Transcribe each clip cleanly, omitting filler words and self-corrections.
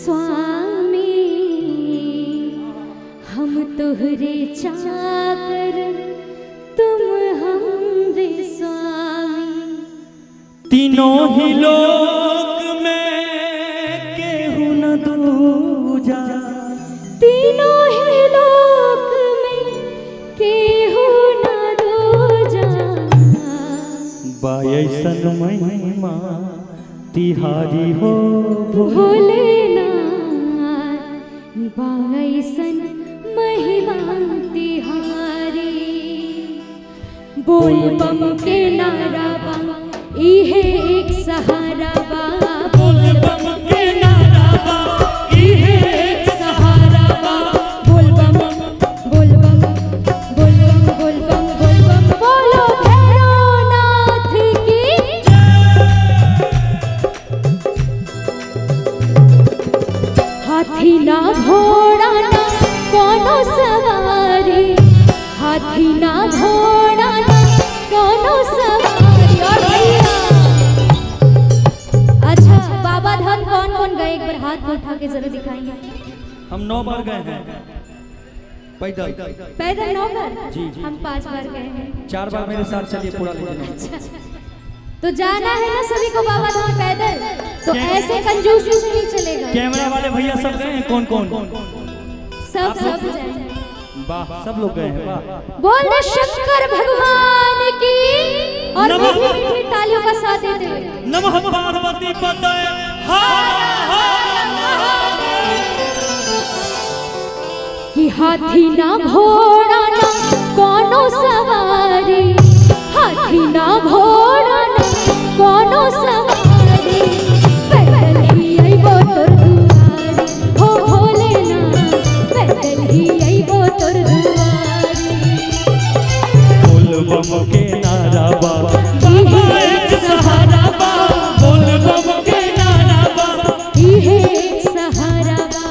स्वामी हम तोहरे चाकर तुम हमरे स्वामी। तीनों ही लोक में केहू न दूजा, तीनों ही लोक में केहू न दूजा। बायसन महिमा तिहारी हो भोलेनाथ, बायसन महिमा तिहारी। बोल बम के नारा बा इहे एक सहारा बा, बोल बम के नारा बा इहे एक सहारा बा। बोल बम बोल बम बोल बम बोल बम बोल बम बोलो भैरवनाथ की। हाथी ना घोड़ा ना कोनो सवारी, हाथी ना घोड़ा ना कोनो सवारी। और भैया अच्छा बाबा धाम कौन कौन गए, एक बार हाथ उठा के जरा दिखाएंगे। हम 9 बार गए हैं पैदल। पैदल 9 बार? जी, जी। हम 5 बार गए हैं। 4 बार मेरे साथ चलिए पूरा लेके। अच्छा तो जाना है ना सभी को बाबा धाम पैदल, तो ऐसे कंजूसी से नहीं चलेगा। कैमरा वाले भैया सब गए हैं? कौन कौन? सब जाए। वाह, सब लोग गए हैं। वाह, बोल दे शंकर भगवान की। और मीठी मीठी तालियों का साथ देते हुए नमः पार्वती पते हर हर महादेव। कि हाथी ना घोड़ा ना कोनो सवारी, हाथी ना घोड़ा ना कोनो सवारी। पैदल ही अइबो तोर दुआरी हो भोलेनाथ, पैदल ही अइबो तोर दुआरी। बोल बम के नारा बा इहे एक सहारा बा, बोल बम के नारा बा इहे एक सहारा बा।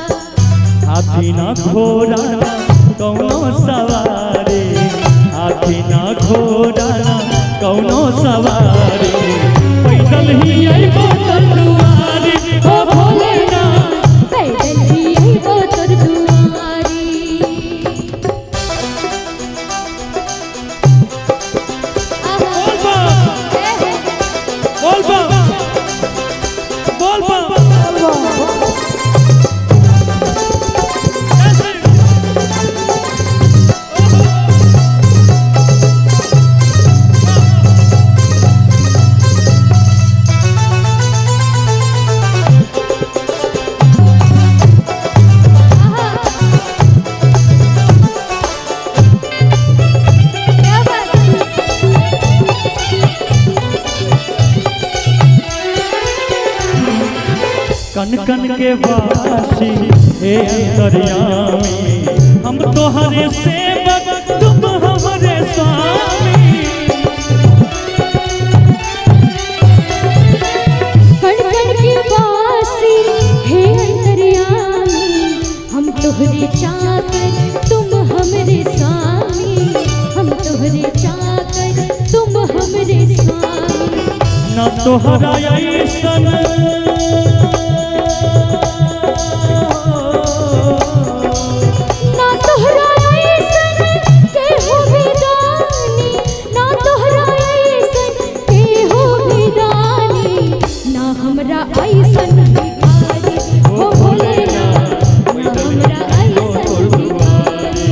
हाथी ना घोड़ा ना कौनो सवारी, हाथी ना घोड़ा ना कौनो सवारी। पैदल ही अइबो तोर दुआरी हो भोलेनाथ, पैदल ही अइबो तोर दुआरी। बोल बम बोल बम। कन कन के वासी हे अंतर्यामी, हम तोहरे सेवक तुम हमरे स्वामी। कण कण के वासी हे अंतर्यामी, हम तोहरे चाकर तुम हमरे स्वामी, हम तोहरे चाकर तुम हमरे स्वामी। न तोहरा ऐसन ना तोहरा ऐसन केहू भी दानी, ना तोहरा ऐसन केहू भी दानी। ना हमरा ऐसन भिखारी हो भोलेनाथ, ना हमरा ऐसन भिखारी।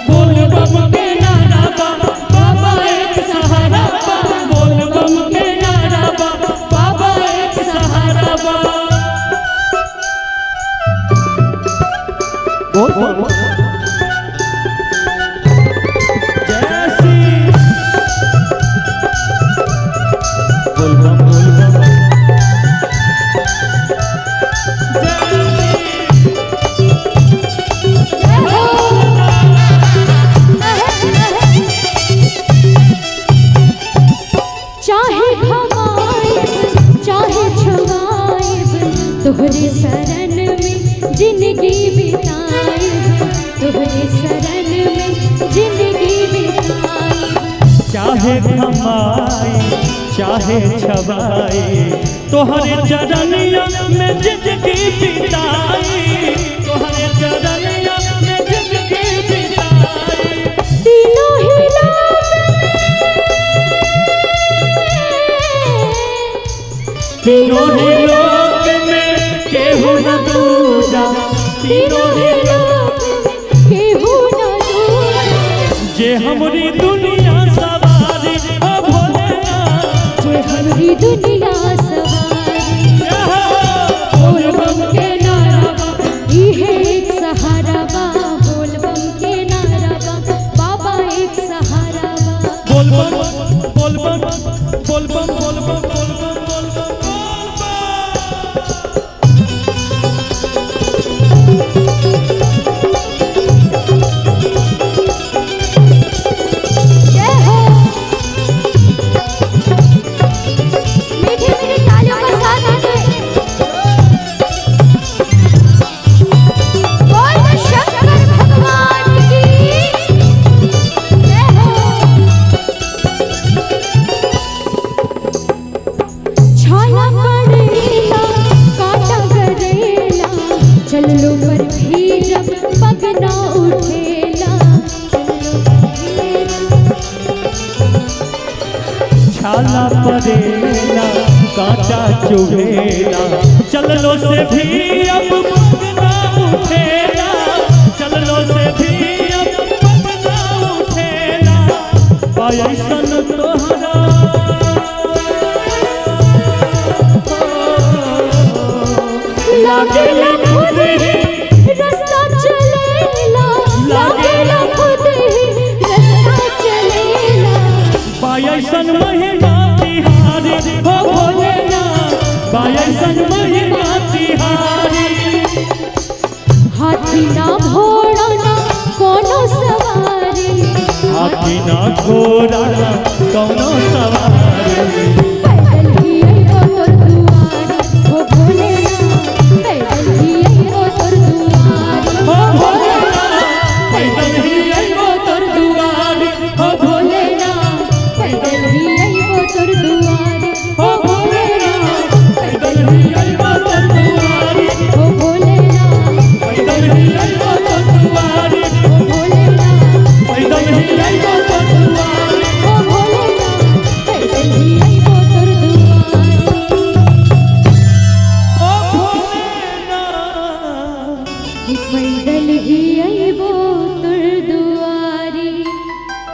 बोल बम के नारा बा बाबा एक सहारा बा, बोल बम के नारा बा बाबा एक सहारा बा। बोल बोल जय श्री बोल बम बोल बम जय हो। चाहे घमाएब चाहे छुआएब, तोहरे शरण में जिंदगी बिताएब, तोहरे शरण में जिंदगी बिताएब। चाहे कमाई चाहे छवाई, तोहरे चरनिया में जिंदगी बिताई, तोहरे चरनिया में जिंदगी बिताई। तीनों ही लोक में केहू न दूजा, तीनों ही लोक केहू न दूजा, जे हमरी दुनिया सवारी हो भोलेनाथ, जे हमरी दुनिया सवारी। बोल बम के नारा बा इहे एक सहारा बा, बोल बम के नारा बा बाबा एक सहारा बा। बोल बम बोल बम बोल बम बोल बम बोल बम बोल बम। चल लो पर भी जब पग ना उठेला, छाला परेला कांटा चुभेला, चललो से भी अब पग ना उठेला, चललो से भी अब पग ना उठेला। ऐसन तोहरा लागेला खुद ही रास्ता चलेला, लागेला खुद ही रास्ता चलेला। बायसन महिमा तिहारी हो भोलेनाथ, बायसन महिमा तिहारी। हाथी ना घोड़ा ना कोनो सवारी, हाथी ना घोड़ा ना कोनो सवारी। पैदल ही आइबो तोर दुआरी हो भोलेनाथ, पैदल ही आइबो तोर दुआरी हो भोलेनाथ, पैदल ही आइबो तोर दुआरी हो भोलेनाथ, पैदल ही आइबो तोर